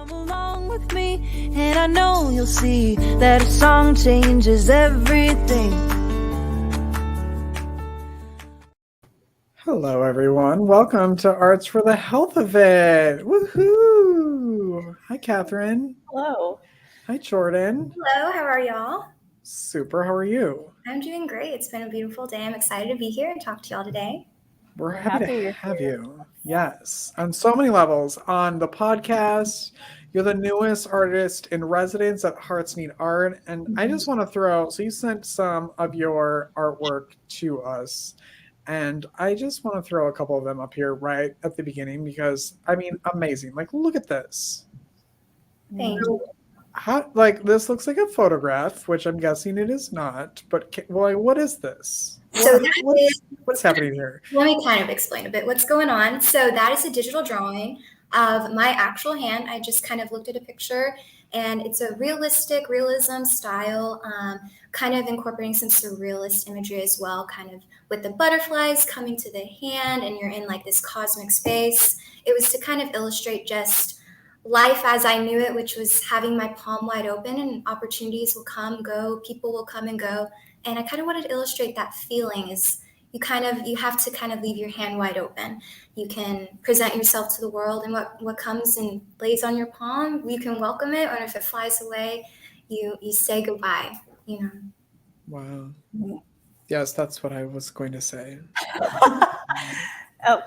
Come along with me, and I know you'll see that a song changes everything. Hello, everyone. Welcome to Arts for the Health of It. Woohoo! Hi, Catherine. Hello. Hi, Jordyn. Hello, how are y'all? Super. How are you? I'm doing great. It's been a beautiful day. I'm excited to be here and talk to y'all today. We're happy to have you. Yes, on so many levels. On the podcast, you're the newest artist in residence at Hearts Need Art. And I just want to so you sent some of your artwork to us. And I just want to throw a couple of them up here right at the beginning because, I mean, amazing. Like, look at this. Thank you. This looks like a photograph, which I'm guessing it is not. But, what is this? So what's happening here? Let me kind of explain a bit what's going on. So that is a digital drawing of my actual hand. I just kind of looked at a picture, and it's a realism style, kind of incorporating some surrealist imagery as well, kind of with the butterflies coming to the hand, and you're in like this cosmic space. It was to kind of illustrate just life as I knew it, which was having my palm wide open, and opportunities will come, go, people will come and go. And I kind of wanted to illustrate that feeling is you have to kind of leave your hand wide open. You can present yourself to the world, and what comes and lays on your palm, you can welcome it, or if it flies away, you say goodbye, you know. Wow. Yes, that's what I was going to say.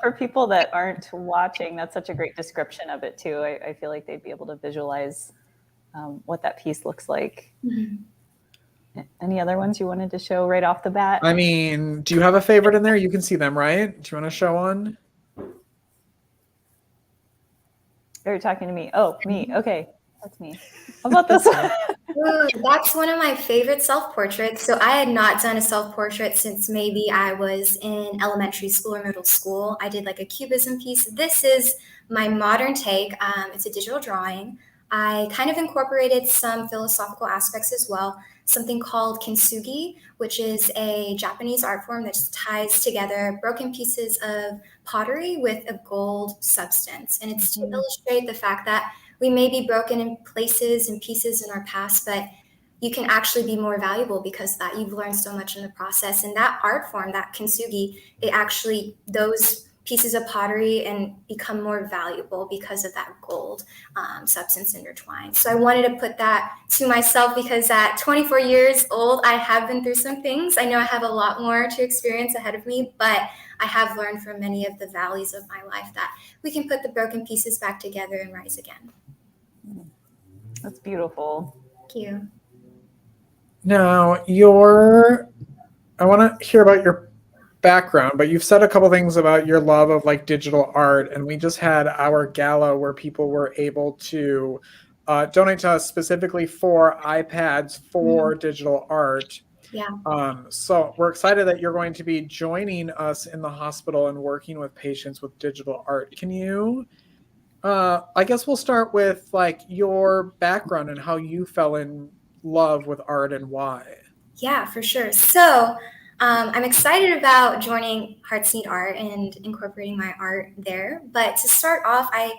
For people that aren't watching, that's such a great description of it too. I feel like they'd be able to visualize what that piece looks like. Mm-hmm. Any other ones you wanted to show right off the bat? I mean, do you have a favorite in there? You can see them, right? Do you want to show one? You're talking to me. Oh, me. Okay. That's me. How about this one? Ooh, that's one of my favorite self-portraits. So I had not done a self-portrait since maybe I was in elementary school or middle school. I did like a cubism piece. This is my modern take. It's a digital drawing. I kind of incorporated some philosophical aspects as well. Something called kintsugi, which is a Japanese art form that just ties together broken pieces of pottery with a gold substance. And it's to illustrate the fact that we may be broken in places and pieces in our past, but you can actually be more valuable because of that. You've learned so much in the process. And that art form, that kintsugi, those pieces of pottery and become more valuable because of that gold substance intertwined. So I wanted to put that to myself because at 24 years old, I have been through some things. I know I have a lot more to experience ahead of me, but I have learned from many of the valleys of my life that we can put the broken pieces back together and rise again. That's beautiful. Thank you. Now, I want to hear about your background, but you've said a couple things about your love of like digital art, and we just had our gala where people were able to donate to us specifically for iPads for digital art. Yeah. So we're excited that you're going to be joining us in the hospital and working with patients with digital art. Can you I guess we'll start with like your background and how you fell in love with art and why. Yeah, for sure. So I'm excited about joining Hearts Need Art and incorporating my art there. But to start off, I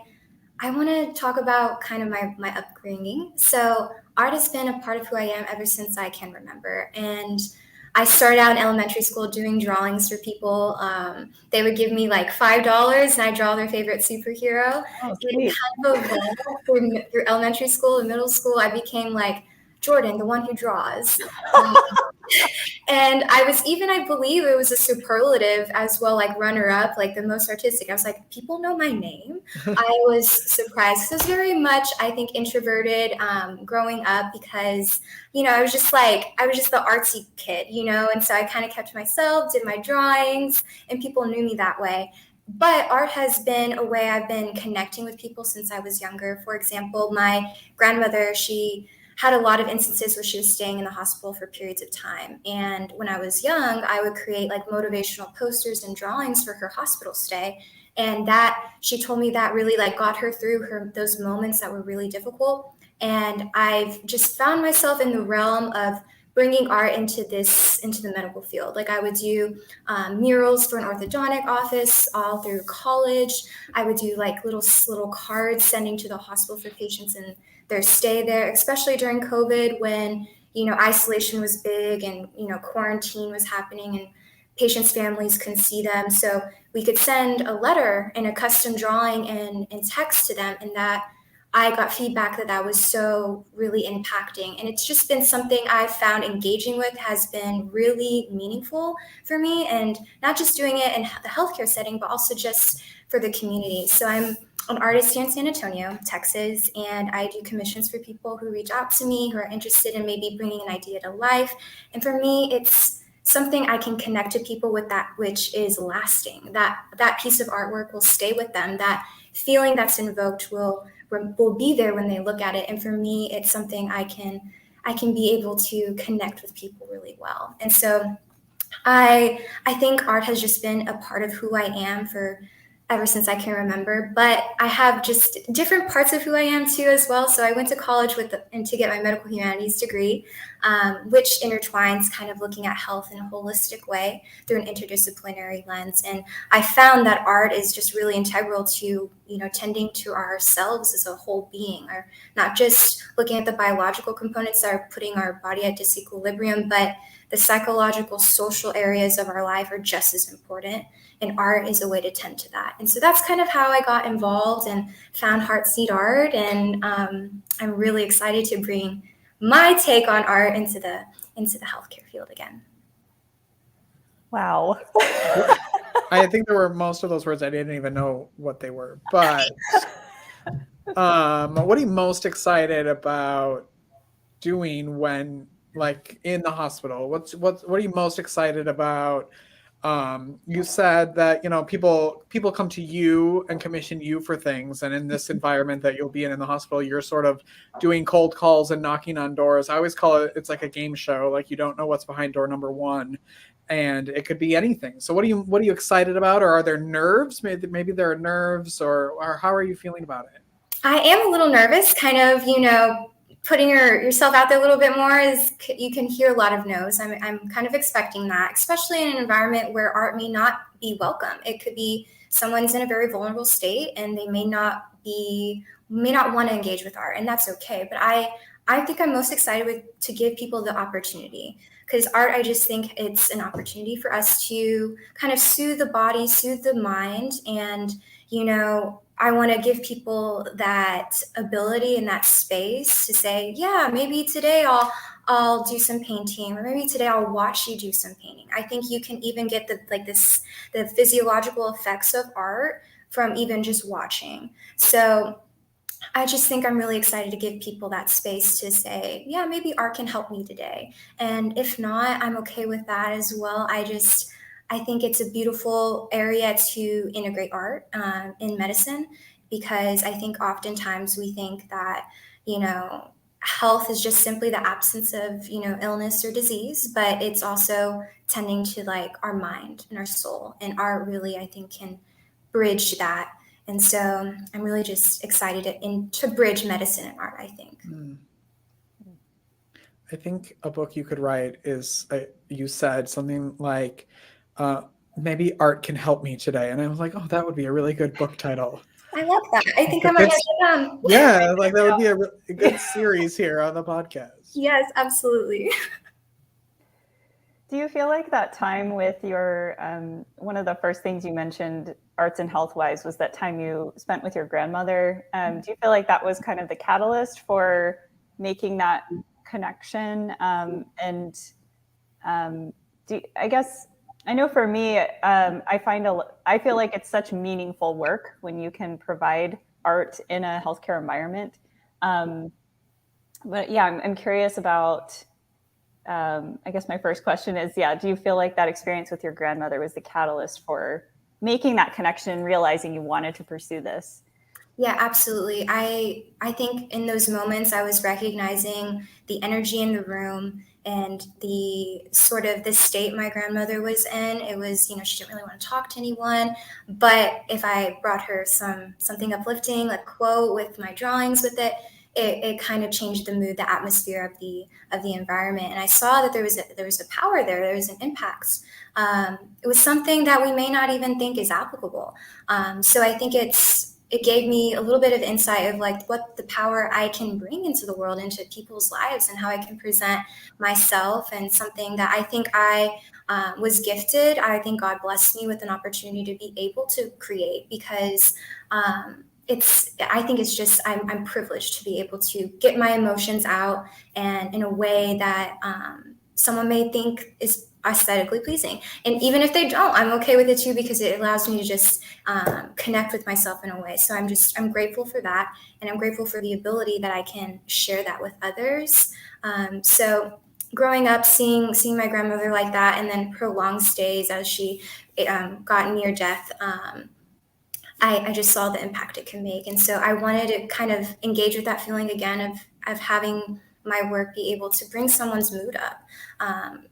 want to talk about kind of my upbringing. So art has been a part of who I am ever since I can remember. And I started out in elementary school doing drawings for people. They would give me like $5 and I draw their favorite superhero. Oh, and kind of evolved through elementary school and middle school. I became like Jordyn, the one who draws. And I believe it was a superlative as well, like runner up, like the most artistic. I was like, people know my name. I was surprised. I was very much, I think, introverted growing up because, I was just the artsy kid, and so I kind of kept to myself, did my drawings, and people knew me that way. But art has been a way I've been connecting with people since I was younger. For example, my grandmother, she had a lot of instances where she was staying in the hospital for periods of time. And when I was young, I would create like motivational posters and drawings for her hospital stay. And that, she told me that really like got her through those moments that were really difficult. And I've just found myself in the realm of bringing art into the medical field. Like I would do murals for an orthodontic office all through college. I would do like little cards sending to the hospital for patients and their stay there, especially during COVID when, isolation was big and, quarantine was happening and patients' families couldn't see them. So we could send a letter and a custom drawing and text to them, and that I got feedback that was so really impacting. And it's just been something I've found engaging with has been really meaningful for me, and not just doing it in the healthcare setting, but also just for the community. So I'm an artist here in San Antonio, Texas, and I do commissions for people who reach out to me who are interested in maybe bringing an idea to life. And for me, it's something I can connect to people with, that which is lasting. That piece of artwork will stay with them. That feeling that's invoked will be there when they look at it. And for me, it's something I can be able to connect with people really well. And so I think art has just been a part of who I am for ever since I can remember. But I have just different parts of who I am too as well. So I went to college to get my medical humanities degree, which intertwines kind of looking at health in a holistic way through an interdisciplinary lens. And I found that art is just really integral to, tending to ourselves as a whole being, or not just looking at the biological components that are putting our body at disequilibrium, but the psychological, social areas of our life are just as important. And art is a way to tend to that. And so that's kind of how I got involved and found Heartseed Art. And I'm really excited to bring my take on art into the healthcare field again. Wow. I think there were most of those words I didn't even know what they were. But what are you most excited about doing when, like, in the hospital? What are you most excited about? You said that, people come to you and commission you for things. And in this environment that you'll be in the hospital, you're sort of doing cold calls and knocking on doors. I always call it's like a game show. Like, you don't know what's behind door number one, and it could be anything. So what are you excited about? Or are there nerves? Maybe there are nerves, or how are you feeling about it? I am a little nervous, kind of, putting yourself out there a little bit more. Is you can hear a lot of no's. I'm kind of expecting that, especially in an environment where art may not be welcome. It could be someone's in a very vulnerable state and they may not want to engage with art, and that's okay. But I think I'm most excited to give people the opportunity, because art, I just think it's an opportunity for us to kind of soothe the body, soothe the mind, and I want to give people that ability and that space to say, yeah, maybe today I'll do some painting, or maybe today I'll watch you do some painting. I think you can even get the physiological effects of art from even just watching. So I just think I'm really excited to give people that space to say, yeah, maybe art can help me today. And if not, I'm okay with that as well. I think it's a beautiful area to integrate art in medicine, because I think oftentimes we think that, health is just simply the absence of, illness or disease, but it's also tending to like our mind and our soul, and art really, I think, can bridge that. And so I'm really just excited to bridge medicine and art, I think. I think a book you could write is, you said something like, maybe art can help me today. And I was like, oh, that would be a really good book title. I love that. I think I might write it down. Yeah, like that would be a good series here on the podcast. Yes, absolutely. Do you feel like that time with your, one of the first things you mentioned, arts and health wise, was that time you spent with your grandmother? Do you feel like that was kind of the catalyst for making that connection? I guess, I know for me, I feel like it's such meaningful work when you can provide art in a healthcare environment. But yeah, I'm curious about, I guess my first question is, do you feel like that experience with your grandmother was the catalyst for making that connection, realizing you wanted to pursue this? Yeah, absolutely. I think in those moments I was recognizing the energy in the room and the sort of the state my grandmother was in. It was, she didn't really want to talk to anyone, but if I brought her something uplifting, a quote with my drawings with it, it kind of changed the mood, the atmosphere of the environment. And I saw that there was a power there. There was an impact. It was something that we may not even think is applicable. So I think it gave me a little bit of insight of like what the power I can bring into the world, into people's lives, and how I can present myself, and something that I think I was gifted. I think God blessed me with an opportunity to be able to create, because I think it's just, I'm privileged to be able to get my emotions out, and in a way that someone may think is aesthetically pleasing. And even if they don't, I'm okay with it too, because it allows me to just connect with myself in a way. So I'm grateful for that. And I'm grateful for the ability that I can share that with others. So growing up, seeing my grandmother like that, and then prolonged stays as she got near death, I just saw the impact it can make. And so I wanted to kind of engage with that feeling again of having my work be able to bring someone's mood up.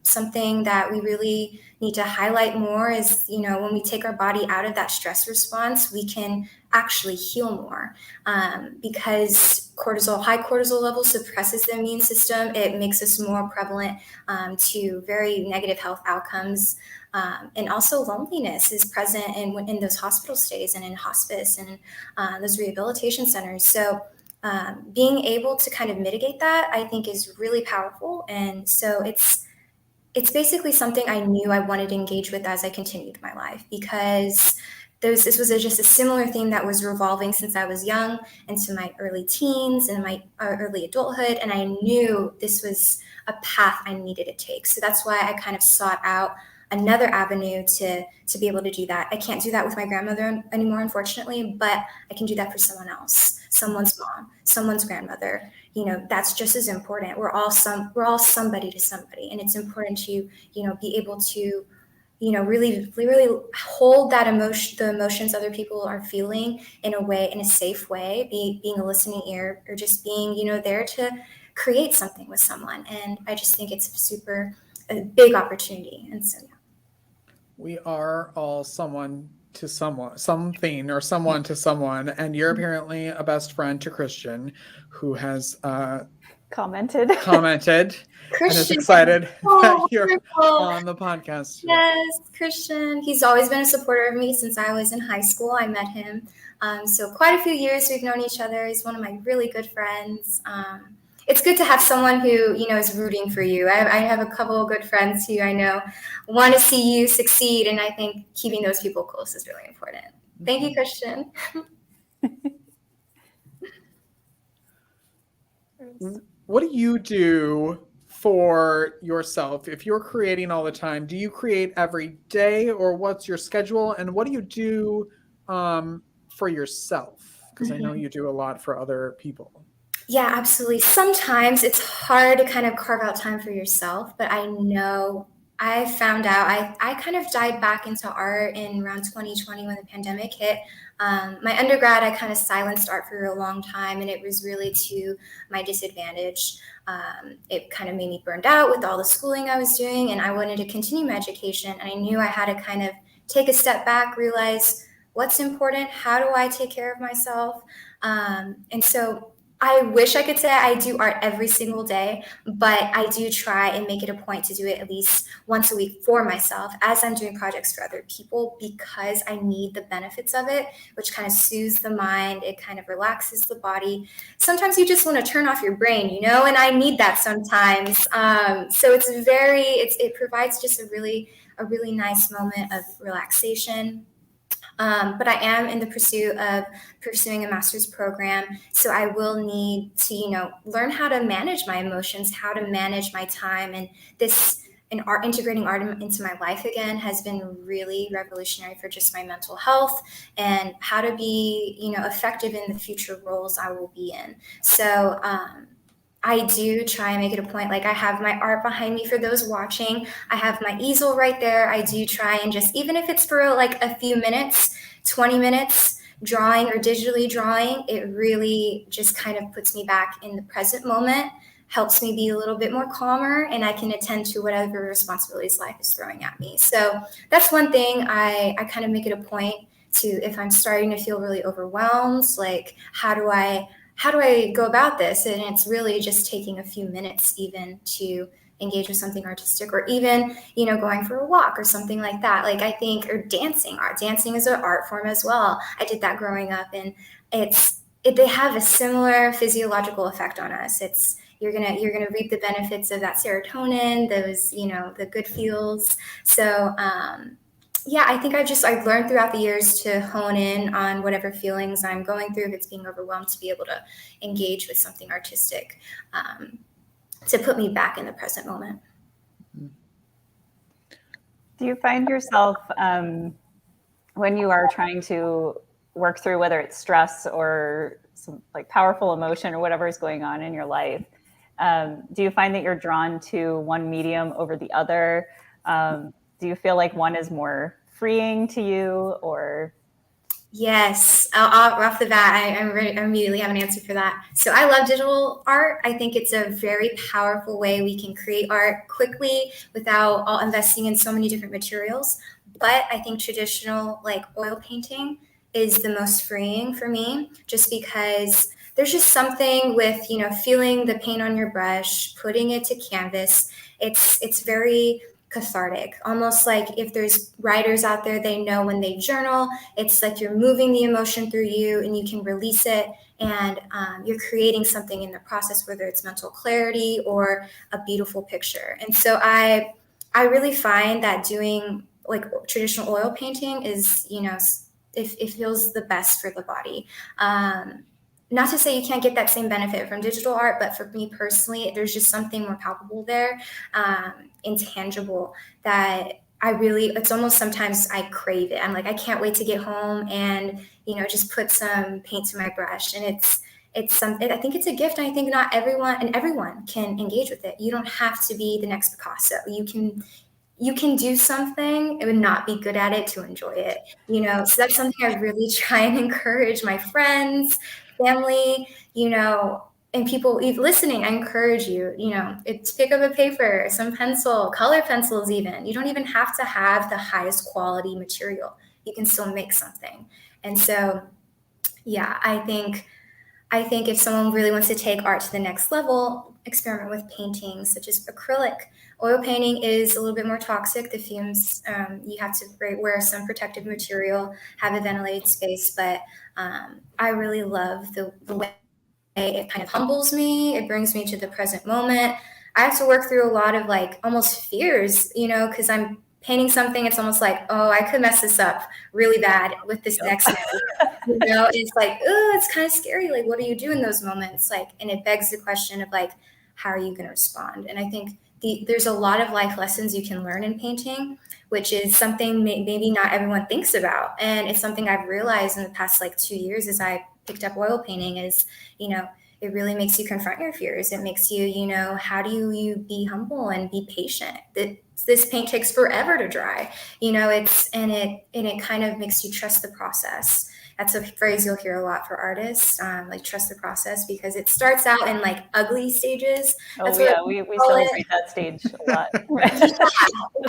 Something that we really need to highlight more is, when we take our body out of that stress response, we can actually heal more, because high cortisol levels suppresses the immune system. It makes us more prevalent to very negative health outcomes. And also loneliness is present in those hospital stays and in hospice and those rehabilitation centers. So being able to kind of mitigate that, I think, is really powerful. And so it's basically something I knew I wanted to engage with as I continued my life, because this was just a similar theme that was revolving since I was young into my early teens and my early adulthood. And I knew this was a path I needed to take. So that's why I kind of sought out another avenue to be able to do that. I can't do that with my grandmother anymore, unfortunately, but I can do that for someone else, someone's mom, someone's grandmother. That's just as important. We're all somebody to somebody, and it's important to be able to really, really hold that the emotions other people are feeling in a safe way, being a listening ear, or just being there to create something with someone. And I just think it's a big opportunity. And so, yeah. We are all someone to someone, something, or someone to someone. And you're apparently a best friend to Christian, who has commented Christian. And is excited that you're on the podcast today. Yes, Christian. He's always been a supporter of me since I was in high school. I met him. So quite a few years we've known each other. He's one of my really good friends. It's good to have someone who, is rooting for you. I have a couple of good friends who I know want to see you succeed. And I think keeping those people close is really important. Thank you, Christian. What do you do for yourself? If you're creating all the time, do you create every day, or what's your schedule? And what do you do for yourself? Because I know you do a lot for other people. Yeah, absolutely. Sometimes it's hard to kind of carve out time for yourself, but I know I found out I kind of dived back into art in around 2020 when the pandemic hit. My undergrad, I kind of silenced art for a long time, and it was really to my disadvantage. It kind of made me burned out with all the schooling I was doing, and I wanted to continue my education. And I knew I had to kind of take a step back, realize what's important, how do I take care of myself? And so I wish I could say I do art every single day, but I do try and make it a point to do it at least once a week for myself as I'm doing projects for other people, because I need the benefits of it, which kind of soothes the mind. It kind of relaxes the body. Sometimes you just want to turn off your brain, and I need that sometimes. So it provides just a really nice moment of relaxation. But I am in the pursuit of pursuing a master's program. So I will need to, learn how to manage my emotions, how to manage my time. And integrating art into my life again has been really revolutionary for just my mental health and how to be, effective in the future roles I will be in. So, I do try and make it a point. Like, I have my art behind me for those watching. I have my easel right there. I do try and just, even if it's for like a few minutes, 20 minutes, drawing or digitally drawing, it really just kind of puts me back in the present moment, helps me be a little bit more calmer, and I can attend to whatever responsibilities life is throwing at me. So that's one thing I kind of make it a point to, if I'm starting to feel really overwhelmed, like how do I how do I go about this? And it's really just taking a few minutes even to engage with something artistic, or even, going for a walk or something like that. Like, I think, or dancing. Dancing is an art form as well. I did that growing up, and they have a similar physiological effect on us. You're gonna reap the benefits of that serotonin, those, the good feels. So yeah, I think I've learned throughout the years to hone in on whatever feelings I'm going through. If it's being overwhelmed, to be able to engage with something artistic, to put me back in the present moment. Do you find yourself, when you are trying to work through, whether it's stress or some like powerful emotion or whatever is going on in your life, do you find that you're drawn to one medium over the other? Do you feel like one is more freeing to you, or? Yes, off the bat, I immediately have an answer for that. So I love digital art. I think it's a very powerful way we can create art quickly without all investing in so many different materials. But I think traditional, like oil painting, is the most freeing for me, just because there's just something with, feeling the paint on your brush, putting it to canvas. It's very cathartic, almost like if there's writers out there, they know when they journal, it's like you're moving the emotion through you and you can release it, and you're creating something in the process, whether it's mental clarity or a beautiful picture. And so I really find that doing like traditional oil painting is, it feels the best for the body. Not to say you can't get that same benefit from digital art, but for me personally, there's just something more palpable there, intangible, that it's almost sometimes I crave it. I'm like, I can't wait to get home and, just put some paint to my brush. And I think it's a gift. And I think not everyone can engage with it. You don't have to be the next Picasso. You can do something and not be good at it to enjoy it, so that's something I really try and encourage my friends, family, and people listening. I encourage you, it's pick up a paper, some pencil, color pencils even. You don't even have to have the highest quality material. You can still make something. And so, yeah, I think if someone really wants to take art to the next level, experiment with paintings such as acrylic. Oil painting is a little bit more toxic. The fumes, you have to wear some protective material, have a ventilated space, but I really love the way it kind of humbles me. It brings me to the present moment. I have to work through a lot of like almost fears, because I'm painting something. It's almost like, oh, I could mess this up really bad with this next move. It's like, oh, it's kind of scary. Like, what do you do in those moments? Like, and it begs the question of like, how are you going to respond? And I think there's a lot of life lessons you can learn in painting, which is something maybe not everyone thinks about. And it's something I've realized in the past like 2 years as I picked up oil painting is, it really makes you confront your fears. It makes you, how do you be humble and be patient? This paint takes forever to dry, it kind of makes you trust the process. That's a phrase you'll hear a lot for artists, like trust the process, because it starts out in like ugly stages. Oh yeah, we celebrate that stage a lot. Yeah,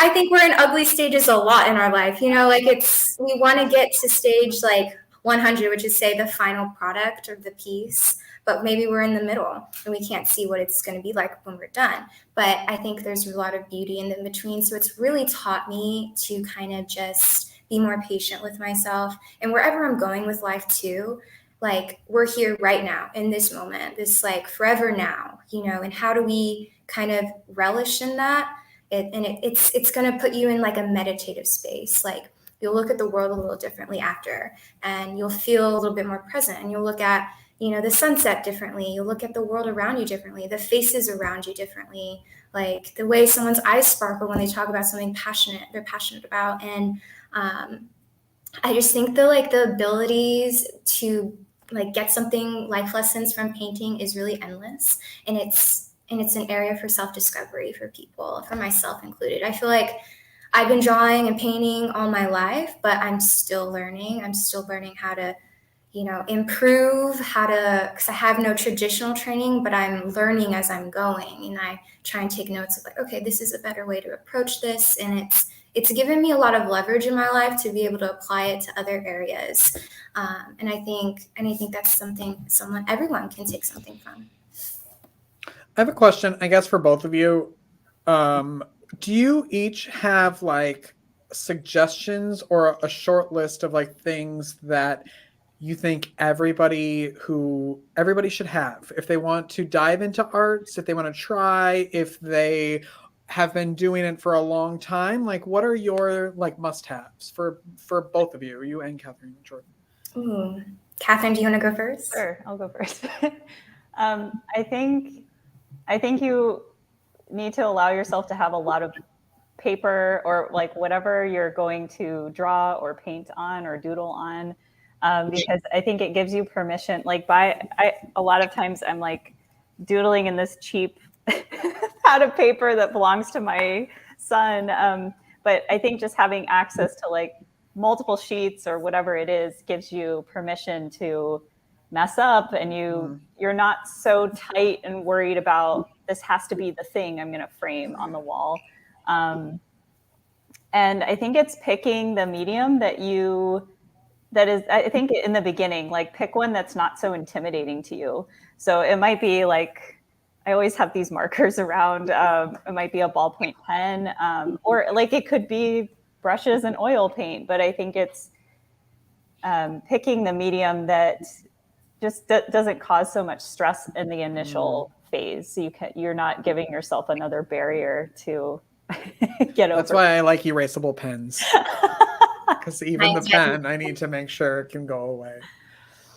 I think we're in ugly stages a lot in our life. We want to get to stage like 100, which is say the final product or the piece, but maybe we're in the middle and we can't see what it's going to be like when we're done. But I think there's a lot of beauty in the between. So it's really taught me to kind of just be more patient with myself, and wherever I'm going with life too, like we're here right now in this moment, this like forever now, and how do we kind of relish in that? It's going to put you in like a meditative space. Like you'll look at the world a little differently after, and you'll feel a little bit more present, and you'll look at, the sunset differently. You'll look at the world around you differently, the faces around you differently, like the way someone's eyes sparkle when they talk about something they're passionate about. And I just think the abilities to like get something, life lessons from painting is really endless. And it's an area for self-discovery for people, for myself included. I feel like I've been drawing and painting all my life, but I'm still learning. I'm still learning how to, improve, because I have no traditional training, but I'm learning as I'm going. And I try and take notes of like, okay, this is a better way to approach this. And it's given me a lot of leverage in my life to be able to apply it to other areas. And I think that's something everyone can take something from. I have a question, I guess, for both of you. Do you each have like suggestions or a short list of like things that you think everybody should have if they want to dive into arts, if they want to try, if they have been doing it for a long time? Like, what are your like must-haves for both of you, you and Catherine and Jordyn? Ooh. Catherine, do you want to go first? Sure, I'll go first. I think you need to allow yourself to have a lot of paper or like whatever you're going to draw or paint on or doodle on, because I think it gives you permission. Like a lot of times I'm like doodling in this cheap pad of paper that belongs to my son. But I think just having access to like multiple sheets or whatever it is gives you permission to mess up, and you're not so tight and worried about this has to be the thing I'm going to frame on the wall. And I think it's picking the medium that is, I think in the beginning, like pick one that's not so intimidating to you. So it might be like, I always have these markers around. It might be a ballpoint pen, or like it could be brushes and oil paint. But I think it's picking the medium that just doesn't cause so much stress in the initial phase. So you're not giving yourself another barrier to get over. That's why I like erasable pens. Because even the pen, I need to make sure it can go away.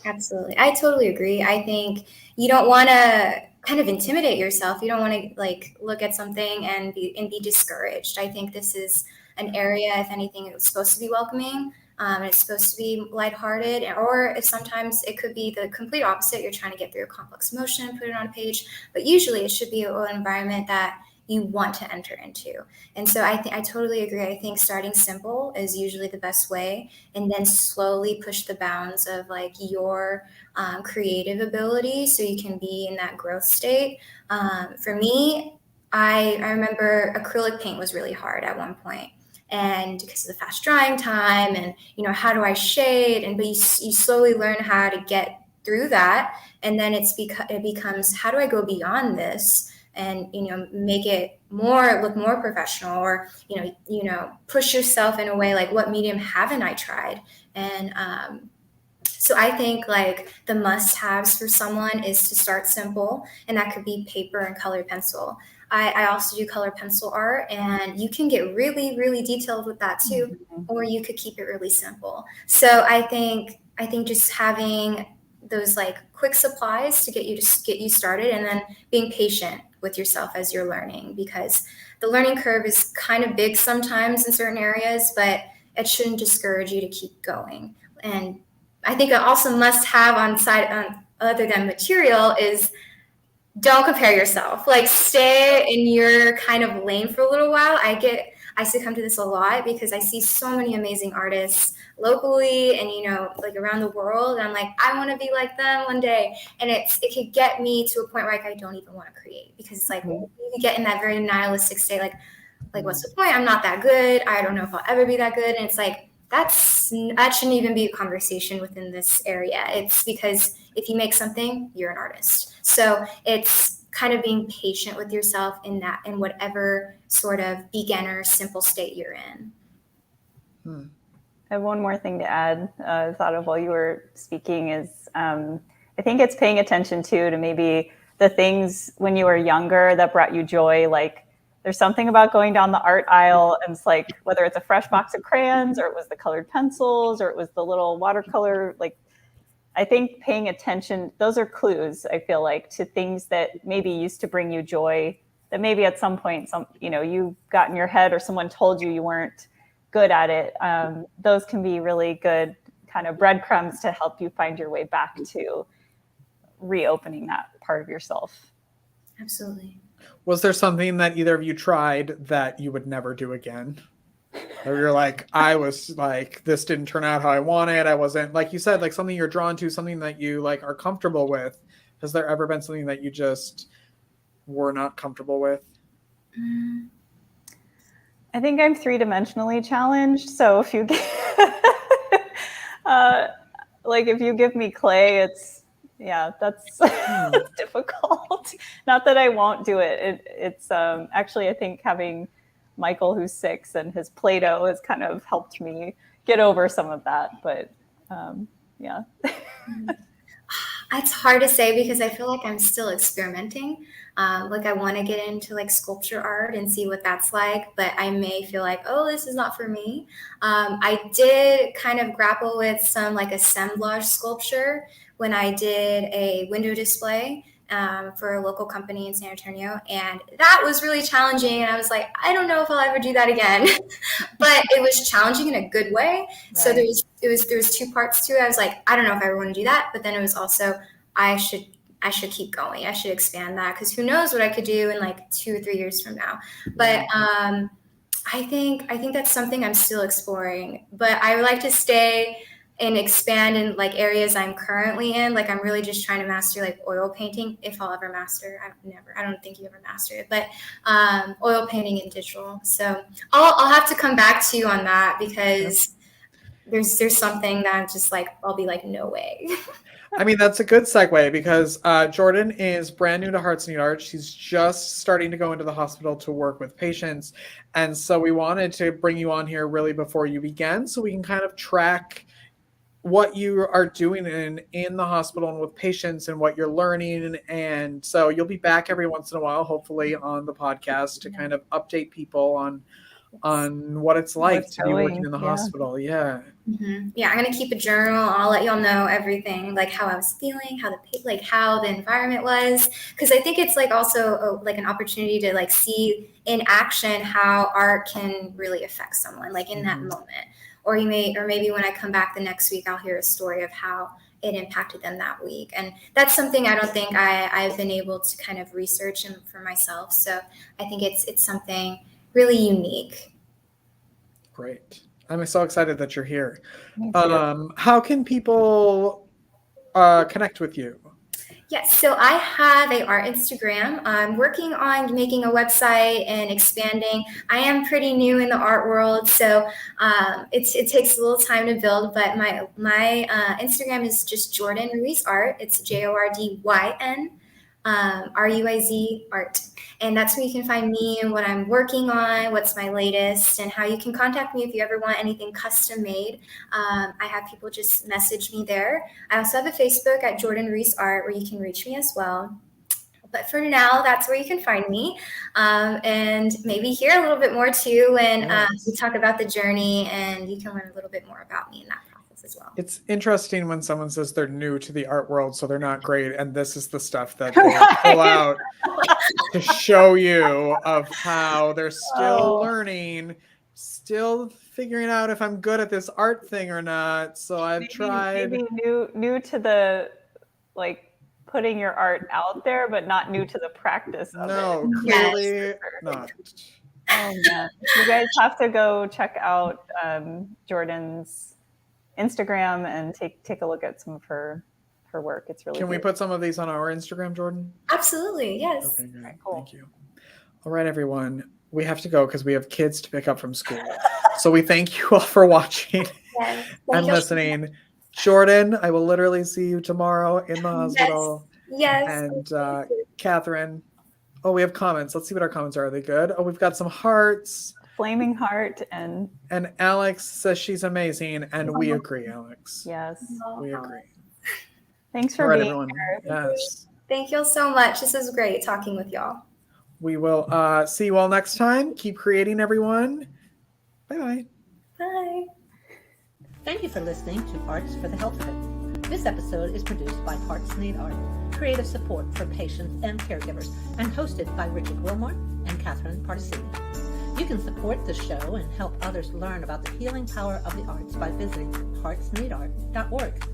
Absolutely. I totally agree. I think you don't want to kind of intimidate yourself. You don't want to like look at something and be discouraged. I think this is an area, if anything, it's supposed to be welcoming. It's supposed to be lighthearted, or if sometimes it could be the complete opposite. You're trying to get through a complex emotion and put it on a page, but usually it should be an environment that you want to enter into. And so I totally agree. I think starting simple is usually the best way, and then slowly push the bounds of like your creative ability so you can be in that growth state. For me, I remember acrylic paint was really hard at one point. And because of the fast drying time and, how do I shade? But you slowly learn how to get through that. And then it becomes, how do I go beyond this and, make it look more professional, or, push yourself in a way like, what medium haven't I tried? And so I think like the must-haves for someone is to start simple, and that could be paper and colored pencil. I also do color pencil art, and you can get really, really detailed with that too, or you could keep it really simple. So I think just having those like quick supplies to get you started, and then being patient with yourself as you're learning, because the learning curve is kind of big sometimes in certain areas, but it shouldn't discourage you to keep going. And I think I also must have on other than material is, don't compare yourself. Like, stay in your kind of lane for a little while. I succumb to this a lot because I see so many amazing artists locally and, like around the world. And I'm like, I want to be like them one day. And it could get me to a point where I don't even want to create, because it's like, you get in that very nihilistic state. Like what's the point? I'm not that good. I don't know if I'll ever be that good. And it's like, that shouldn't even be a conversation within this area. It's because if you make something, you're an artist. So it's kind of being patient with yourself in whatever sort of beginner, simple state you're in. I have one more thing to add. I thought of while you were speaking is, I think it's paying attention to maybe the things when you were younger that brought you joy. Like, there's something about going down the art aisle, and it's like, whether it's a fresh box of crayons, or it was the colored pencils, or it was the little watercolor, like, I think paying attention, those are clues, I feel like, to things that maybe used to bring you joy, that maybe at some point, you got in your head, or someone told you weren't good at it. Those can be really good kind of breadcrumbs to help you find your way back to reopening that part of yourself. Absolutely. Was there something that either of you tried that you would never do again? Or you're like, I was like, this didn't turn out how I wanted. I wasn't, like you said, like something you're drawn to, something that you like are comfortable with. Has there ever been something that you just were not comfortable with? I think I'm 3-dimensionally challenged. So if you like if you give me clay, that's difficult. Not that I won't do it. It's actually, I think having Michael, who's 6, and his Play-Doh has kind of helped me get over some of that. But yeah. It's hard to say because I feel like I'm still experimenting. Like I want to get into like sculpture art and see what that's like, but I may feel like, oh, this is not for me. I did kind of grapple with some like assemblage sculpture when I did a window display for a local company in San Antonio, and that was really challenging. And I was like, I don't know if I'll ever do that again, but it was challenging in a good way. Right. So there was 2 parts to it. I was like, I don't know if I ever want to do that, but then it was also I should keep going. I should expand that because who knows what I could do in like 2 or 3 years from now. But I think that's something I'm still exploring. But I would like to stay and expand in like areas I'm currently in. Like I'm really just trying to master like oil painting, if I'll ever master. I don't think you ever master it, but oil painting and digital. So I'll have to come back to you on that because there's something that I'm just like, I'll be like, no way. I mean, that's a good segue because Jordyn is brand new to Hearts Need Art. She's just starting to go into the hospital to work with patients. And so we wanted to bring you on here really before you began so we can kind of track what you are doing in the hospital and with patients and what you're learning. And so you'll be back every once in a while, hopefully on the podcast to kind of update people on what it's like to be working in the hospital. Yeah. Mm-hmm. Yeah. I'm going to keep a journal. I'll let y'all know everything, like how I was feeling, how the environment was. Cause I think it's like also like an opportunity to like see in action how art can really affect someone like in that moment. Or maybe when I come back the next week, I'll hear a story of how it impacted them that week. And that's something I don't think I've been able to kind of research for myself. So I think it's something really unique. Great. I'm so excited that you're here. How can people connect with you? Yes, so I have an art Instagram. I'm working on making a website and expanding. I am pretty new in the art world, so it takes a little time to build, but my Instagram is just Jordyn Ruiz Art. It's JORDYN RUIZ Art. And that's where you can find me and what I'm working on, what's my latest, and how you can contact me if you ever want anything custom made. I have people just message me there. I also have a Facebook at Jordyn Ruiz Art where you can reach me as well. But for now, that's where you can find me, and maybe hear a little bit more too when we talk about the journey, and you can learn a little bit more about me in that process as well. It's interesting when someone says they're new to the art world, so they're not great, and this is the stuff that they pull out to show you of how they're still learning, still figuring out if I'm good at this art thing or not. So I've tried. Maybe new to the like putting your art out there, but not new to the practice of it. No, clearly not. Oh man, you guys have to go check out Jordyn's Instagram and take a look at some of her work. It's really. Can we put some of these on our Instagram, Jordyn? Absolutely, yes. Okay, good. Right, cool. Thank you. All right, everyone. We have to go because we have kids to pick up from school. So we thank you all for watching and listening. Jordyn, I will literally see you tomorrow in the hospital. Yes. And Catherine, we have comments. Let's see what our comments are. Are they good? Oh, we've got some hearts. Flaming heart and Alex says she's amazing, and we agree, Alex. Yes. We agree. Thanks for being everyone. here. Yes. Thank you all so much. This is great talking with y'all. We will see you all next time. Keep creating, everyone. Bye-bye. Bye. Thank you for listening to Arts for the Health of It. This episode is produced by Hearts Need Art, creative support for patients and caregivers, and hosted by Richard Wilmore and Catherine Particini. You can support the show and help others learn about the healing power of the arts by visiting heartsneedart.org.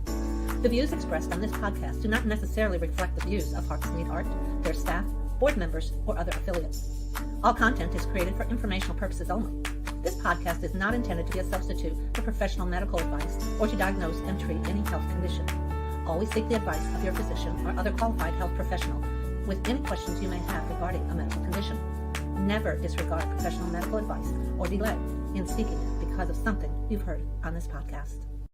The views expressed on this podcast do not necessarily reflect the views of Hearts Need Art, their staff, board members, or other affiliates. All content is created for informational purposes only. This podcast is not intended to be a substitute for professional medical advice or to diagnose and treat any health condition. Always seek the advice of your physician or other qualified health professional with any questions you may have regarding a medical condition. Never disregard professional medical advice or delay in seeking it because of something you've heard on this podcast.